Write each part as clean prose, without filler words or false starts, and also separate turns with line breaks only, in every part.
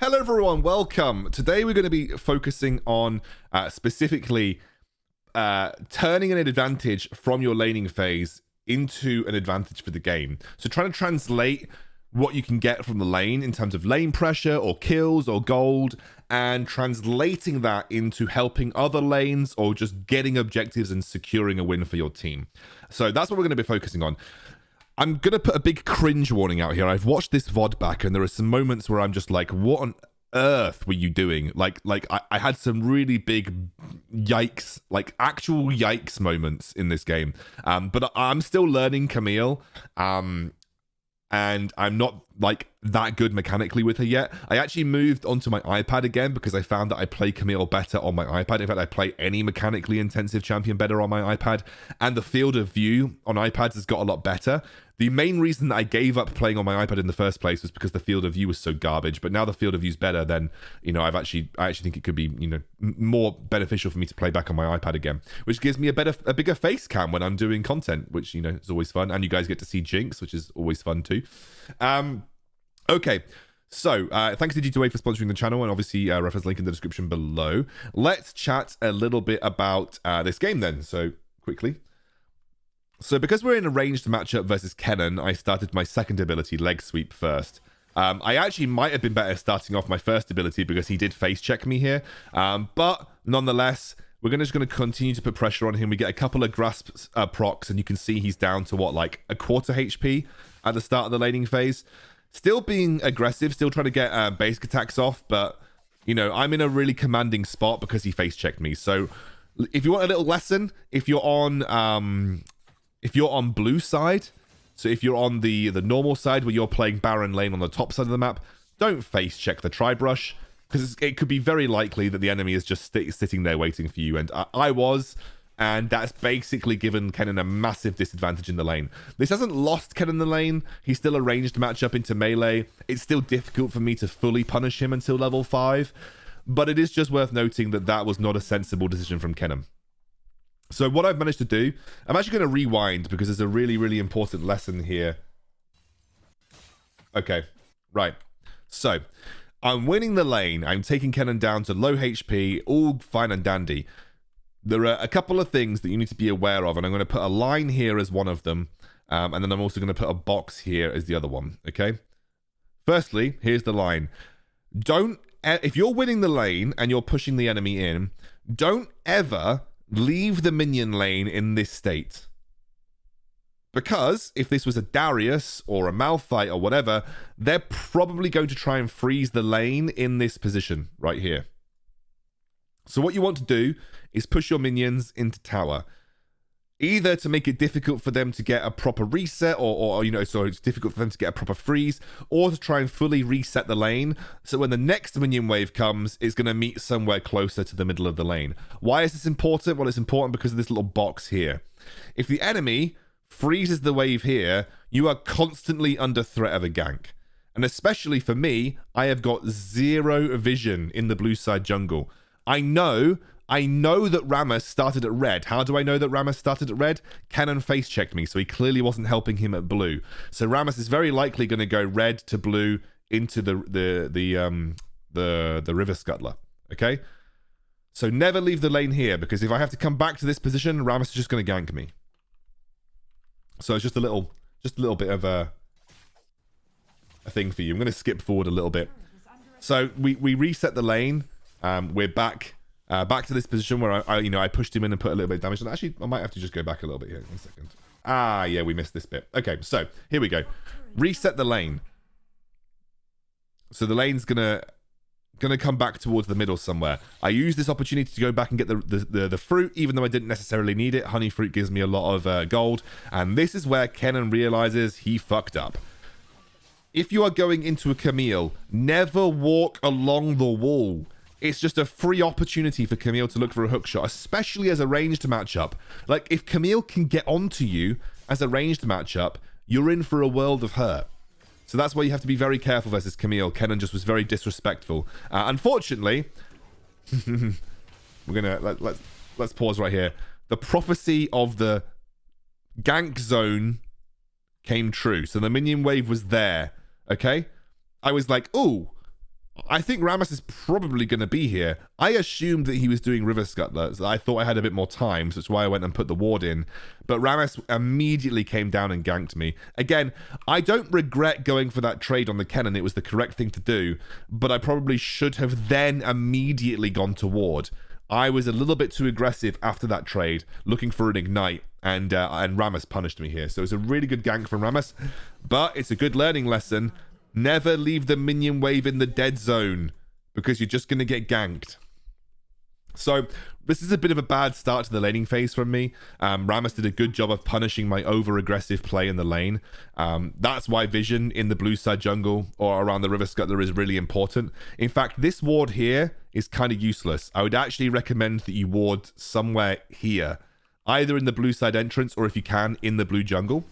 Hello everyone, welcome. Today we're going to be focusing on specifically turning an advantage from your laning phase into an advantage for the game. So trying to translate what you can get from the lane in terms of lane pressure or kills or gold, and translating that into helping other lanes or just getting objectives and securing a win for your team. So that's what we're going to be focusing on. I'm going to put a big cringe warning out here. I've watched this VOD back and there are some moments where I'm just like, what on earth were you doing? Like I had some really big yikes, like actual yikes moments in this game. But I'm still learning Camille. And I'm not like that good mechanically with her yet. I actually moved onto my iPad again because I found that I play Camille better on my iPad. In fact, I play any mechanically intensive champion better on my iPad, and the field of view on iPads has got a lot better. The main reason that I gave up playing on my iPad in the first place was because the field of view was so garbage. But now the field of view is better, then I actually think it could be more beneficial for me to play back on my iPad again, which gives me a bigger face cam when I'm doing content, which is always fun, and you guys get to see Jinx, which is always fun too. Okay. So, thanks to G2A for sponsoring the channel, and obviously reference link in the description below. Let's chat a little bit about this game then. So, quickly. So, because we're in a ranged matchup versus Kennen, I started my second ability, Leg Sweep, first. I actually might have been better starting off my first ability because he did face check me here. But nonetheless, we're just going to continue to put pressure on him. We get a couple of grasp procs, and you can see he's down to what, like a quarter HP at the start of the laning phase. Still being aggressive, still trying to get basic attacks off, but I'm in a really commanding spot because he face checked me. So if you want a little lesson, if you're on blue side, so if you're on the normal side where you're playing Baron lane on the top side of the map, don't face check the tri-brush, because it could be very likely that the enemy is just sitting there waiting for you, and I was. And that's basically given Kennen a massive disadvantage in the lane. This hasn't lost Kennen the lane. He's still a ranged matchup into melee. It's still difficult for me to fully punish him until level 5. But it is just worth noting that that was not a sensible decision from Kennen. So what I've managed to do, I'm actually going to rewind because there's a really, really important lesson here. Okay, right. So I'm winning the lane. I'm taking Kennen down to low HP, all fine and dandy. There are a couple of things that you need to be aware of, and I'm going to put a line here as one of them, and then I'm also going to put a box here as the other one, okay? Firstly, here's the line. If you're winning the lane and you're pushing the enemy in, don't ever leave the minion lane in this state. Because if this was a Darius or a Malphite or whatever, they're probably going to try and freeze the lane in this position right here. So what you want to do is push your minions into tower, either to make it difficult for them to get a proper reset, or so it's difficult for them to get a proper freeze, or to try and fully reset the lane, so when the next minion wave comes, it's going to meet somewhere closer to the middle of the lane. Why is this important? Well, it's important because of this little box here. If the enemy freezes the wave here, you are constantly under threat of a gank. And especially for me, I have got zero vision in the blue side jungle. I know that Rammus started at red. How do I know that Rammus started at red? Kennen face checked me, so he clearly wasn't helping him at blue. So Rammus is very likely going to go red to blue into the river scuttler. Okay, so never leave the lane here, because if I have to come back to this position, Rammus is just going to gank me. So it's just a little bit of a thing for you. I'm going to skip forward a little bit. So we reset the lane. We're back to this position where I pushed him in and put a little bit of damage. And actually, I might have to just go back a little bit here. 1 second. Yeah, we missed this bit. Okay, so here we go. Reset the lane. So the lane's gonna come back towards the middle somewhere. I use this opportunity to go back and get the fruit, even though I didn't necessarily need it. Honey fruit gives me a lot of gold, and this is where Kennen realizes he fucked up. If you are going into a Camille, never walk along the wall. It's just a free opportunity for Camille to look for a hookshot, especially as a ranged matchup. Like, if Camille can get onto you as a ranged matchup, you're in for a world of hurt. So that's why you have to be very careful versus Camille. Kennen just was very disrespectful. Unfortunately, we're gonna let's pause right here. The prophecy of the gank zone came true. So the minion wave was there. Okay, I was like, ooh, I think Rammus is probably going to be here. I assumed that he was doing River Scuttler, so I thought I had a bit more time, so that's why I went and put the ward in. But Rammus immediately came down and ganked me. Again, I don't regret going for that trade on the Kennen. It was the correct thing to do, but I probably should have then immediately gone to ward. I was a little bit too aggressive after that trade, looking for an ignite, and Rammus punished me here. So it's a really good gank from Rammus, but it's a good learning lesson. Never leave the minion wave in the dead zone, because you're just going to get ganked. So this is a bit of a bad start to the laning phase from me. Rammus did a good job of punishing my over-aggressive play in the lane. That's why vision in the blue side jungle or around the River Scuttler is really important. In fact, this ward here is kind of useless. I would actually recommend that you ward somewhere here, either in the blue side entrance or if you can, in the blue jungle.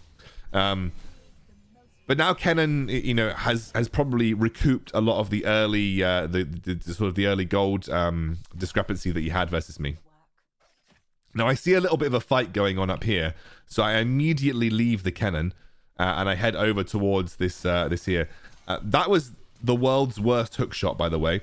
But now Kennen, you know, has probably recouped a lot of the early, the sort of the early gold discrepancy that he had versus me. Now I see a little bit of a fight going on up here, so I immediately leave the Kennen and I head over towards this this here. That was the world's worst hook shot, by the way.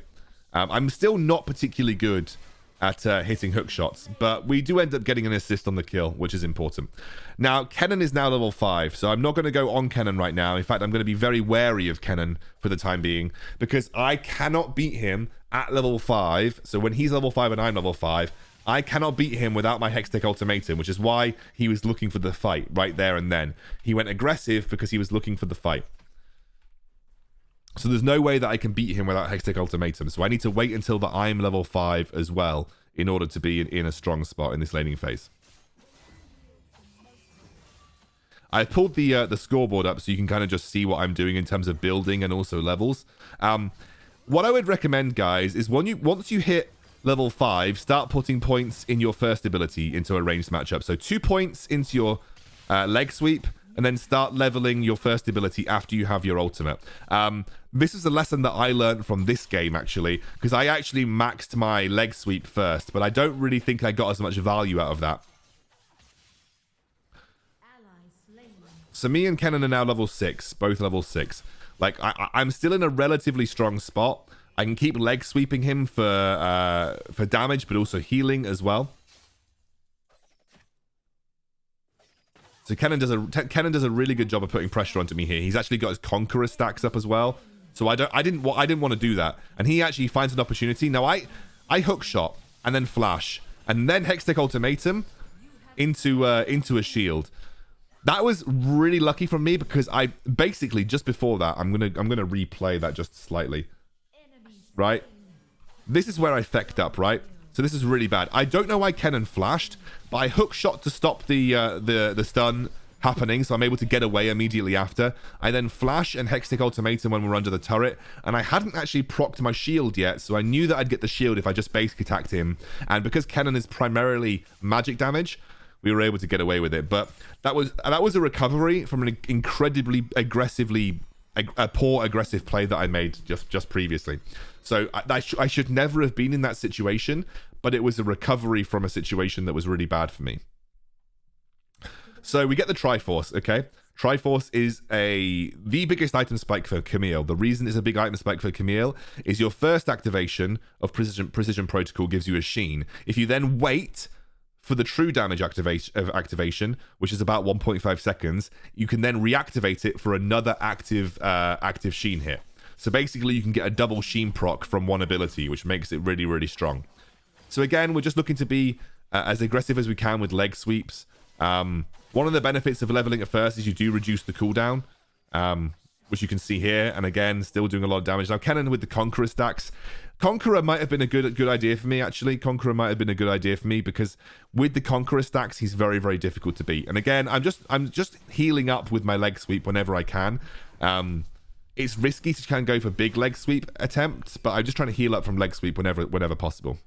I'm still not particularly good at hitting hook shots, but we do end up getting an assist on the kill, which is important. Now, Kennen is now level 5, so I'm not going to go on Kennen right now. In fact, I'm going to be very wary of Kennen for the time being, because I cannot beat him at level 5. So when he's level 5 and I'm level 5, I cannot beat him without my Hextech Ultimatum, which is why he was looking for the fight right there and then. He went aggressive because he was looking for the fight. So there's no way that I can beat him without Hextech Ultimatum. So I need to wait until that I'm level 5 as well in order to be in a strong spot in this laning phase. I've pulled the scoreboard up so you can kind of just see what I'm doing in terms of building and also levels. What I would recommend, guys, is once you hit level 5, start putting points in your first ability into a ranged matchup. So 2 points into your leg sweep, and then start leveling your first ability after you have your ultimate. This is a lesson that I learned from this game, actually, because I actually maxed my leg sweep first, but I don't really think I got as much value out of that. So me and Kennen are now level 6, both level 6. Like, I'm still in a relatively strong spot. I can keep leg sweeping him for damage, but also healing as well. So Kennen does a really good job of putting pressure onto me here. He's actually got his Conqueror stacks up as well. So I didn't want to do that. And he actually finds an opportunity. Now I hook shot and then flash and then Hextech Ultimatum into a shield. That was really lucky from me, because I basically just before that I'm gonna replay that just slightly. Right? This is where I fecked up, right? So this is really bad. I don't know why Kennen flashed, but I hook shot to stop the stun happening, so I'm able to get away immediately after. I then flash and Hextech Ultimatum when we're under the turret, and I hadn't actually procced my shield yet, so I knew that I'd get the shield if I just basic attacked him. And because Kennen is primarily magic damage, we were able to get away with it. But that was a recovery from an incredibly a poor aggressive play that I made just previously. So I should never have been in that situation, but it was a recovery from a situation that was really bad for me. So we get the Triforce, okay? Triforce is the biggest item spike for Camille. The reason it's a big item spike for Camille is your first activation of Precision Protocol gives you a Sheen. If you then wait for the true damage activation, which is about 1.5 seconds, you can then reactivate it for another active Sheen hit. So basically you can get a double Sheen proc from one ability, which makes it really, really strong. So again, we're just looking to be as aggressive as we can with leg sweeps. One of the benefits of leveling at first is you do reduce the cooldown, which you can see here. And again, still doing a lot of damage. Now, Kennen with the Conqueror stacks. Conqueror might have been a good idea for me, actually. Conqueror might have been a good idea for me, because with the Conqueror stacks, he's very, very difficult to beat. And again, I'm just healing up with my leg sweep whenever I can. It's risky to try and go for big leg sweep attempts, but I'm just trying to heal up from leg sweep whenever possible.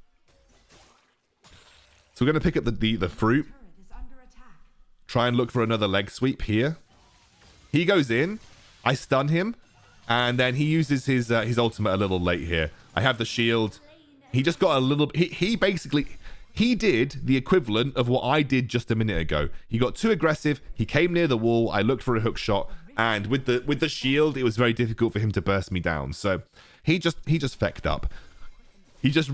So we're going to pick up the fruit. Try and look for another leg sweep here. He goes in. I stun him. And then he uses his ultimate a little late here. I have the shield. He just got a little... He basically... He did the equivalent of what I did just a minute ago. He got too aggressive. He came near the wall. I looked for a hook shot. And with the shield, it was very difficult for him to burst me down. So He just fecked up. He just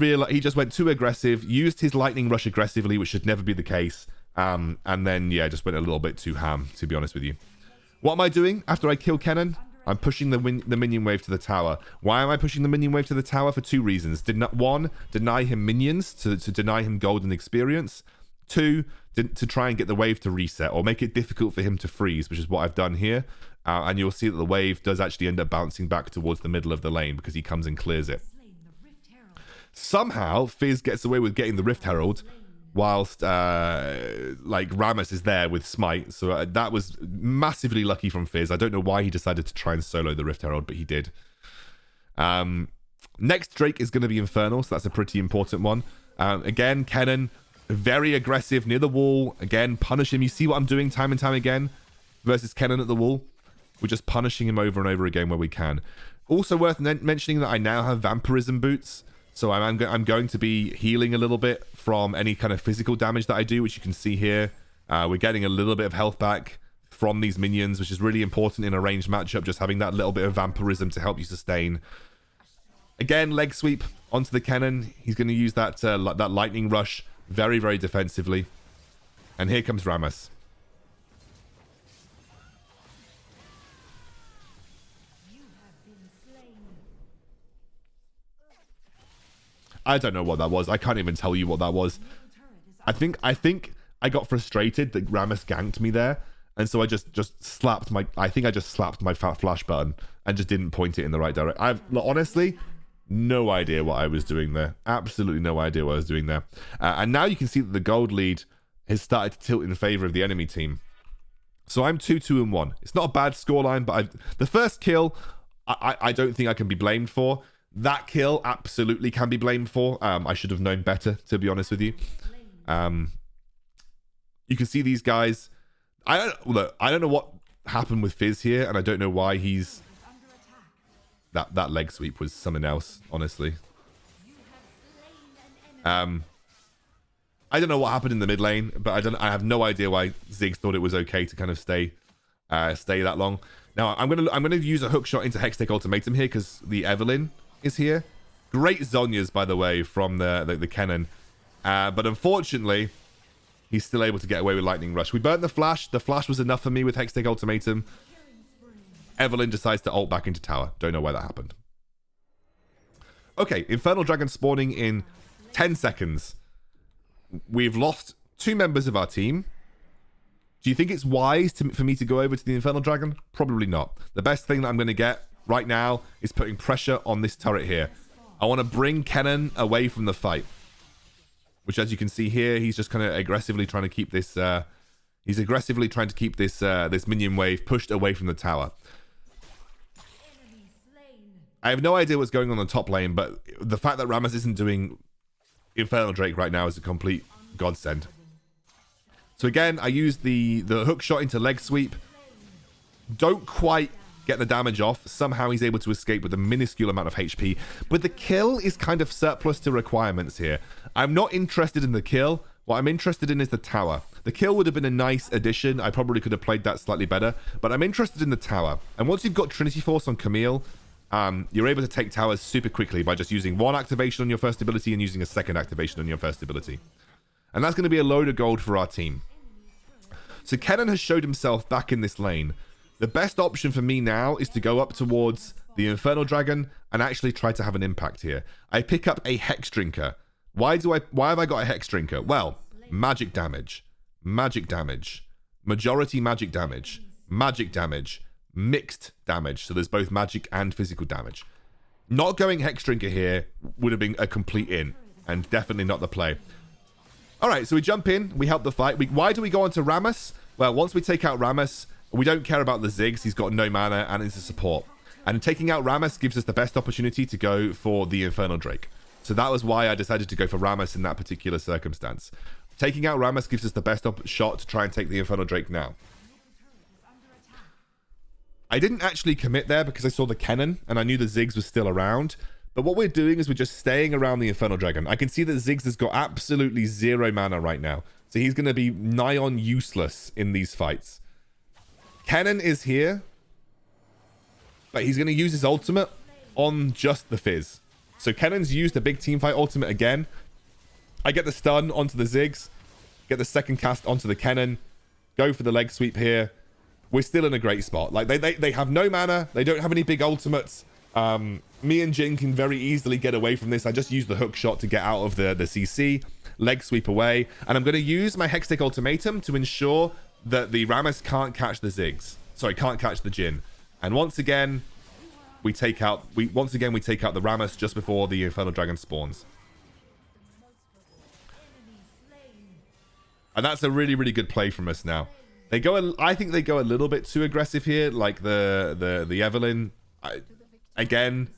went too aggressive, used his lightning rush aggressively, which should never be the case. And then, yeah, just went a little bit too ham, to be honest with you. What am I doing after I kill Kennen? I'm pushing the minion wave to the tower. Why am I pushing the minion wave to the tower? For two reasons. One, deny him minions, to deny him golden experience. Two, to try and get the wave to reset, or make it difficult for him to freeze, which is what I've done here. And you'll see that the wave does actually end up bouncing back towards the middle of the lane because he comes and clears it. Somehow, Fizz gets away with getting the Rift Herald, whilst like Rammus is there with Smite. So that was massively lucky from Fizz. I don't know why he decided to try and solo the Rift Herald, but he did. Next Drake is going to be Infernal, so that's a pretty important one. Again, Kennen, very aggressive near the wall. Again, punish him. You see what I'm doing time and time again versus Kennen at the wall. We're just punishing him over and over again where we can. Also worth mentioning that I now have Vampirism boots. So I'm going to be healing a little bit from any kind of physical damage that I do, which you can see here. We're getting a little bit of health back from these minions, which is really important in a ranged matchup, just having that little bit of vampirism to help you sustain. Again, leg sweep onto the Kennen. He's going to use that that lightning rush very, very defensively. And here comes Rammus. I don't know what that was. I can't even tell you what that was. I think I got frustrated that Rammus ganked me there, and so I just slapped my. I think I just slapped my fat flash button and just didn't point it in the right direction. I've honestly no idea what I was doing there. Absolutely no idea what I was doing there. And now you can see that the gold lead has started to tilt in favor of the enemy team. So I'm 2-2-1. It's not a bad scoreline, but the first kill, I don't think I can be blamed for. That kill absolutely can be blamed for. I should have known better, to be honest with you. You can see these guys. I don't know what happened with Fizz here, and I don't know why he's... That leg sweep was something else, honestly. I don't know what happened in the mid lane, but I have no idea why Ziggs thought it was okay to kind of stay that long. Now I'm gonna use a hook shot into Hextech Ultimatum here because the Evelyn is here. Great Zhonya's, by the way, from the Kennen. But unfortunately, he's still able to get away with Lightning Rush. We burnt the Flash. The Flash was enough for me with Hextech Ultimatum. Evelyn decides to ult back into tower. Don't know why that happened. Okay, Infernal Dragon spawning in 10 seconds. We've lost 2 members of our team. Do you think it's wise for me to go over to the Infernal Dragon? Probably not. The best thing that I'm going to get right now is putting pressure on this turret here. I want to bring Kennen away from the fight. Which, as you can see here, he's just kind of aggressively trying to keep this... he's aggressively trying to keep this this minion wave pushed away from the tower. I have no idea what's going on the top lane, but the fact that Rammus isn't doing Infernal Drake right now is a complete godsend. So again, I use the hook shot into leg sweep. Don't quite get the damage off. Somehow he's able to escape with a minuscule amount of HP. But the kill is kind of surplus to requirements here. I'm not interested in the kill. What I'm interested in is the tower. The kill would have been a nice addition. I probably could have played that slightly better. But I'm interested in the tower. And once you've got Trinity Force on Camille... you're able to take towers super quickly by just using 1 activation on your first ability and using a 2nd activation on your first ability. And that's going to be a load of gold for our team. So Kennen has showed himself back in this lane. The best option for me now is to go up towards the Infernal Dragon and actually try to have an impact here. I pick up a Hex Drinker. Why have I got a Hex Drinker? Well, magic damage, majority magic damage, mixed damage, so there's both magic and physical damage. Not going Hex Drinker here would have been a complete in, and definitely not the play. Alright, so we jump in, we help the fight. Why do we go on to Rammus? Well, once we take out Rammus, we don't care about the Ziggs. He's got no mana and is a support. And taking out Rammus gives us the best opportunity to go for the Infernal Drake. So that was why I decided to go for Rammus in that particular circumstance. Taking out Rammus gives us the best shot to try and take the Infernal Drake now. I didn't actually commit there because I saw the Kennen and I knew the Ziggs was still around. But what we're doing is we're just staying around the Infernal Dragon. I can see that Ziggs has got absolutely 0 mana right now. So he's going to be nigh on useless in these fights. Kennen is here. But he's going to use his ultimate. on just the Fizz. So Kennen's used a big teamfight ultimate again. I get the stun onto the Ziggs, get the second cast onto the Kennen, go for the leg sweep here. We're still in a great spot. Like, they have no mana. They don't have any big ultimates. Me and Jin can very easily get away from this. I just use the hook shot to get out of the CC, leg sweep away. And I'm going to use my Hextech Ultimatum to ensure that the Rammus can't catch the Ziggs. Sorry, can't catch the Jin. And once again, we take out the Rammus just before the Infernal Dragon spawns. And that's a really, really good play from us now. I think they go a little bit too aggressive here, like the Evelynn. Again,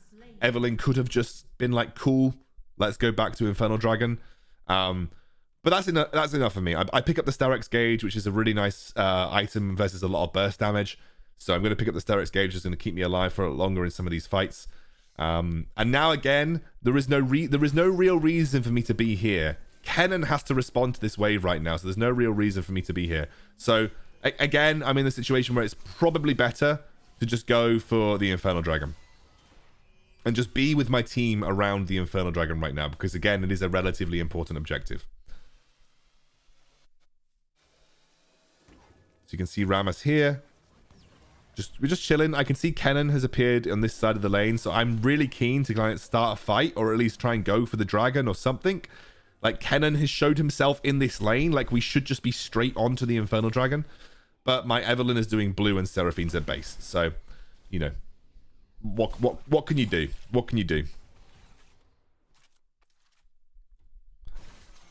Evelynn could have just been like, cool, let's go back to Infernal Dragon. But that's enough for me. I pick up the Sterex Gauge, which is a really nice item versus a lot of burst damage. So I'm going to pick up the Sterex Gauge, which is going to keep me alive for longer in some of these fights. And now again, there is no real reason for me to be here. Kennen has to respond to this wave right now, so there's no real reason for me to be here. So again, I'm in a situation where it's probably better to just go for the Infernal Dragon and just be with my team around the Infernal Dragon right now, because again, it is a relatively important objective. So you can see Rammus here. We're just chilling. I can see Kennen has appeared on this side of the lane, so I'm really keen to kind of start a fight, or at least try and go for the dragon or something. Like, Kennen has showed himself in this lane. Like, we should just be straight onto the Infernal Dragon. But my Evelynn is doing blue and Seraphine's at base. So, you know, what can you do? What can you do?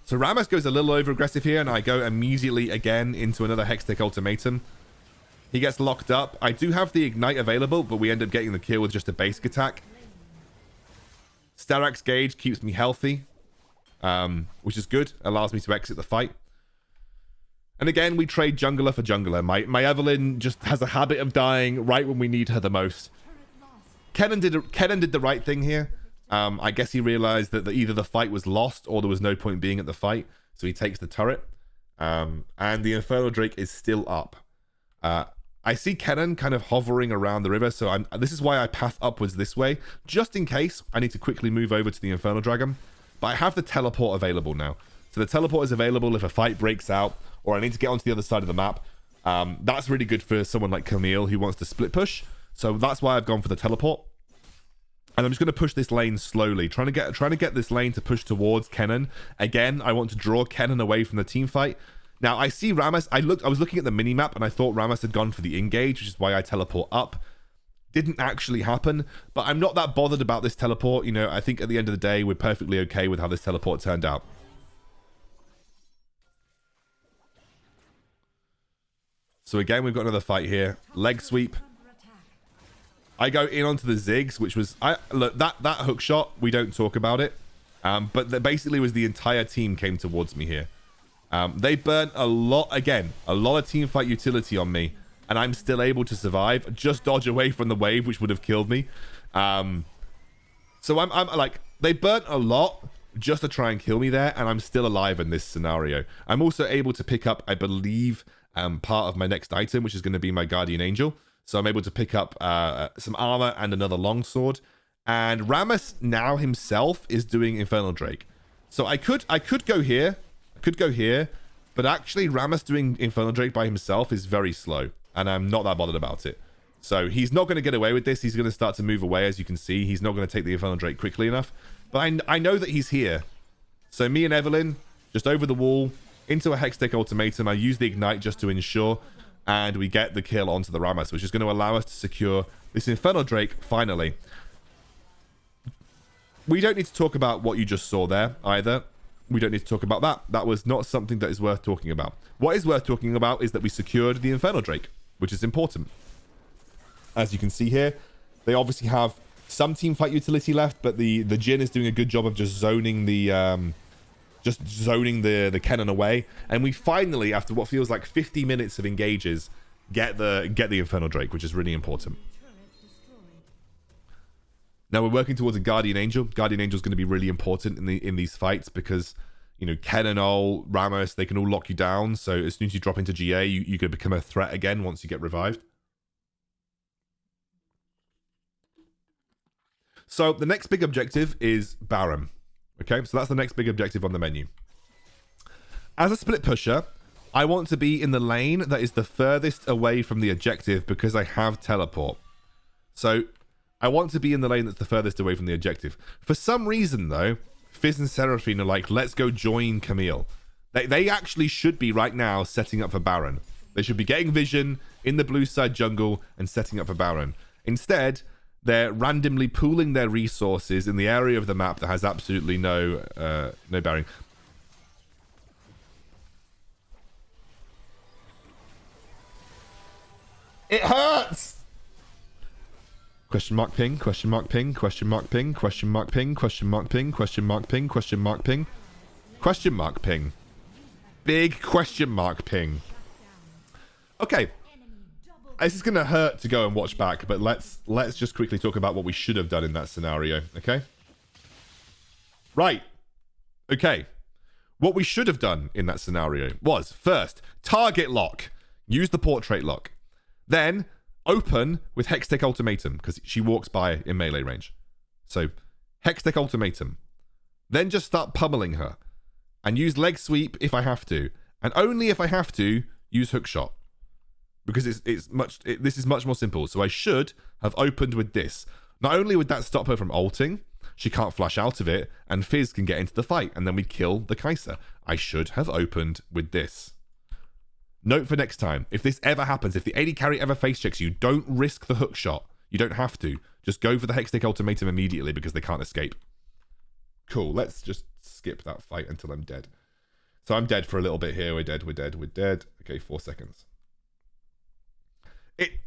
So Rammus goes a little over aggressive here, and I go immediately again into another Hextech Ultimatum. He gets locked up. I do have the Ignite available, but we end up getting the kill with just a basic attack. Sterex Gauge keeps me healthy, which is good. Allows me to exit the fight. And again, we trade jungler for jungler. My Evelynn just has a habit of dying right when we need her the most. Kennen did the right thing here. I guess he realized that either the fight was lost or there was no point being at the fight. So he takes the turret. And the Infernal Drake is still up. I see Kennen kind of hovering around the river. So this is why I path upwards this way. Just in case I need to quickly move over to the Infernal Dragon. But I have the teleport available now. So the teleport is available if a fight breaks out or I need to get onto the other side of the map. That's really good for someone like Camille who wants to split push. So that's why I've gone for the teleport. And I'm just going to push this lane slowly, trying to get this lane to push towards Kennen. Again, I want to draw Kennen away from the team fight. Now, I see Rammus. I was looking at the mini-map and I thought Rammus had gone for the engage, which is why I teleport up. Didn't actually happen, but I'm not that bothered about this teleport. You know, I think at the end of the day, we're perfectly okay with how this teleport turned out. So again, we've got another fight here. Leg sweep. I go in onto the Ziggs, which was... look, that hook shot, we don't talk about it. But basically was the entire team came towards me here. They burnt a lot, again, a lot of team fight utility on me. And I'm still able to survive. Just dodge away from the wave, which would have killed me. So I'm like... They burnt a lot just to try and kill me there. And I'm still alive in this scenario. I'm also able to pick up, I believe... part of my next item, which is going to be my Guardian Angel. So I'm able to pick up some armor and another longsword. And Rammus now himself is doing Infernal Drake. So I could go here. I could go here. But actually, Rammus doing Infernal Drake by himself is very slow. And I'm not that bothered about it. So he's not going to get away with this. He's going to start to move away, as you can see. He's not going to take the Infernal Drake quickly enough. But I know that he's here. So me and Evelynn, just over the wall, into a Hextech Ultimatum. I use the Ignite just to ensure, and we get the kill onto the Rammus, which is going to allow us to secure this Infernal Drake finally. We don't need to talk about what you just saw there either. We don't need to talk about that. That was not something that is worth talking about. What is worth talking about is that we secured the Infernal Drake, which is important. As you can see here, they obviously have some teamfight utility left, but the Jhin is doing a good job of just zoning the Kennen away, and we finally, after what feels like 50 minutes of engages, get the Infernal Drake, which is really important. Now we're working towards a Guardian Angel. Guardian Angel is going to be really important in these fights because, you know, Kennen, Rammus, they can all lock you down. So as soon as you drop into GA, you can become a threat again once you get revived. So the next big objective is Baron. Okay, so that's the next big objective on the menu. As a split pusher, I want to be in the lane that is the furthest away from the objective because I have teleport. So I want to be in the lane that's the furthest away from the objective. For some reason, though, Fizz and Seraphine are like, let's go join Camille. They actually should be right now setting up for Baron. They should be getting vision in the blue side jungle and setting up for Baron. Instead, they're randomly pooling their resources in the area of the map that has absolutely no bearing. It hurts! Question mark ping, question mark ping, question mark ping, question mark ping, question mark ping, question mark ping, question mark ping, question mark ping. Big question mark ping. Okay. This is going to hurt to go and watch back, but let's just quickly talk about what we should have done in that scenario, okay? Right. Okay. What we should have done in that scenario was, first, target lock. Use the portrait lock. Then, open with Hextech Ultimatum, because she walks by in melee range. So, Hextech Ultimatum. Then just start pummeling her. And use leg sweep if I have to. And only if I have to, use hookshot. Because this is much more simple. So I should have opened with this. Not only would that stop her from ulting, she can't flash out of it, and Fizz can get into the fight, and then we kill the Kai'Sa. I should have opened with this. Note for next time, if this ever happens, if the AD carry ever face checks you, don't risk the hook shot. You don't have to. Just go for the Hextech Ultimatum immediately because they can't escape. Cool, let's just skip that fight until I'm dead. So I'm dead for a little bit here. We're dead. Okay, 4 seconds.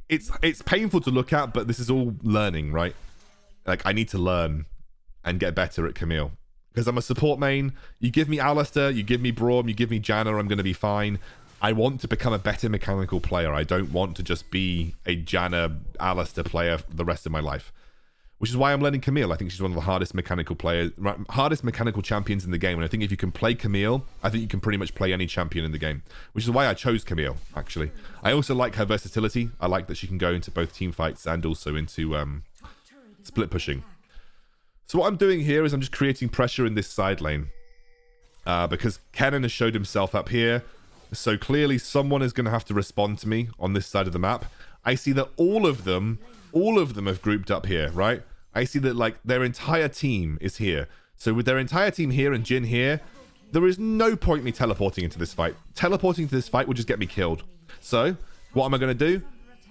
It's painful to look at, but this is all learning, right? Like, I need to learn and get better at Camille. Because I'm a support main. You give me Alistair, you give me Braum, you give me Janna, I'm going to be fine. I want to become a better mechanical player. I don't want to just be a Janna, Alistair player for the rest of my life. Which is why I'm learning Camille. I think she's one of the hardest mechanical champions in the game. And I think if you can play Camille, I think you can pretty much play any champion in the game. Which is why I chose Camille, actually. I also like her versatility. I like that she can go into both team fights and also into split pushing. So what I'm doing here is I'm just creating pressure in this side lane. Because Kennen has showed himself up here. So clearly someone is going to have to respond to me on this side of the map. I see that all of them have grouped up here, right? I see that, like, their entire team is here. So with their entire team here and Jhin here, there is no point me teleporting into this fight. Teleporting to this fight will just get me killed. So what am I going to do?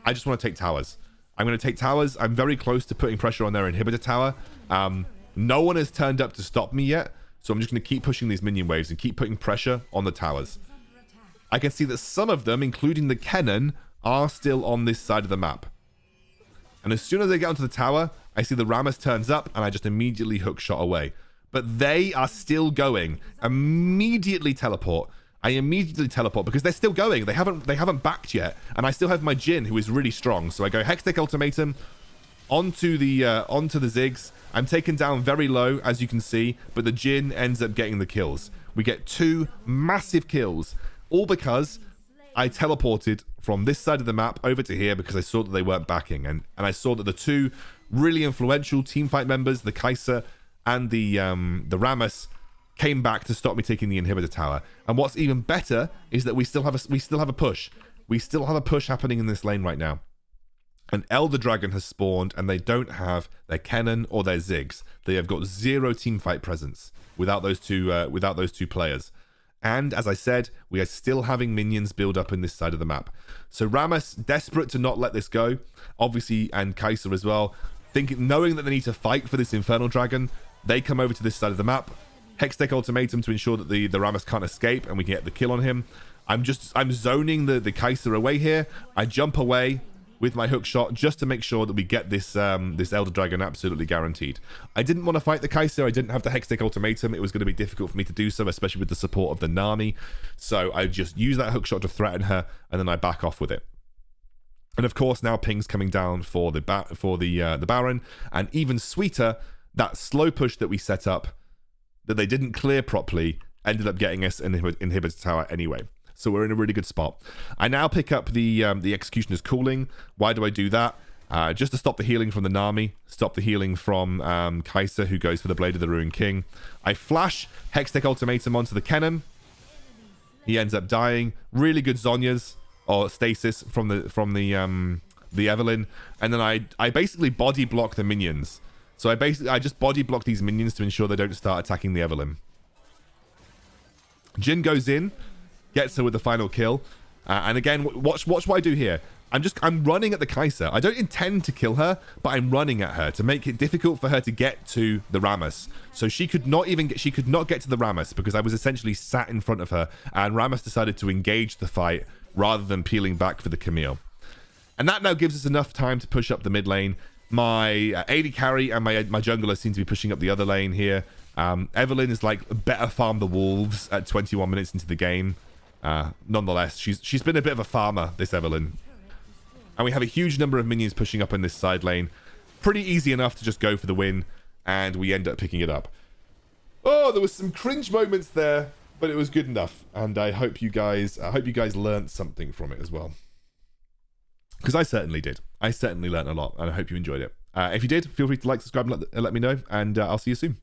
I just want to take towers. I'm going to take towers. I'm very close to putting pressure on their inhibitor tower. No one has turned up to stop me yet. So I'm just going to keep pushing these minion waves and keep putting pressure on the towers. I can see that some of them, including the Kennen, are still on this side of the map. And as soon as they get onto the tower, I see the Rammus turns up and I just immediately hook shot away. But they are still going. Immediately teleport. I immediately teleport because they're still going. They haven't backed yet. And I still have my Jhin, who is really strong. So I go Hextech Ultimatum onto the Ziggs. I'm taken down very low, as you can see, but the Jhin ends up getting the kills. We get 2 massive kills, all because I teleported from this side of the map over to here because I saw that they weren't backing. And I saw that the 2 really influential teamfight members, the Kai'Sa and the Rammus, came back to stop me taking the inhibitor tower. And what's even better is that we still have a push. We still have a push happening in this lane right now. An Elder Dragon has spawned and they don't have their Kennen or their Ziggs. They have got 0 teamfight presence without those two players. And as I said, we are still having minions build up in this side of the map. So Rammus, desperate to not let this go, obviously, and Kai'Sa as well, knowing that they need to fight for this Infernal Dragon, they come over to this side of the map. Hextech Ultimatum to ensure that the Rammus can't escape and we can get the kill on him. I'm zoning the Kai'Sa away here. I jump away with my hook shot just to make sure that we get this Elder Dragon absolutely guaranteed. I didn't want to fight the Kai'Sa. I didn't have the Hextech Ultimatum. It was going to be difficult for me to do so, especially with the support of the Nami. So I just use that hook shot to threaten her, and then I back off with it. And of course, now ping's coming down for the Baron, and even sweeter, that slow push that we set up that they didn't clear properly ended up getting us an inhibitor tower anyway. So we're in a really good spot. I now pick up the Executioner's Calling. Why do I do that? just to stop the healing from the Nami, stop the healing from Kai'Sa, who goes for the Blade of the Ruined King. I flash Hextech Ultimatum onto the Kennen. He ends up dying. Really good Zhonya's or stasis from the Evelynn, and then I basically body block the minions. So I just body block these minions to ensure they don't start attacking the Evelynn. Jhin goes in, gets her with the final kill, and again, watch what I do here. I'm running at the Kai'Sa. I don't intend to kill her, but I'm running at her to make it difficult for her to get to the Rammus. So she could not get to the Rammus because I was essentially sat in front of her, and Rammus decided to engage the fight rather than peeling back for the Camille. And that now gives us enough time to push up the mid lane. My AD carry and my jungler seem to be pushing up the other lane here. Evelynn is like better farm the wolves at 21 minutes into the game. Nonetheless, she's been a bit of a farmer, this Evelynn. And we have a huge number of minions pushing up in this side lane. Pretty easy enough to just go for the win, and we end up picking it up. Oh, there was some cringe moments there, but it was good enough. And I hope you guys learned something from it as well. Because I certainly did. I certainly learned a lot, and I hope you enjoyed it. If you did, feel free to like, subscribe, and let me know, and I'll see you soon.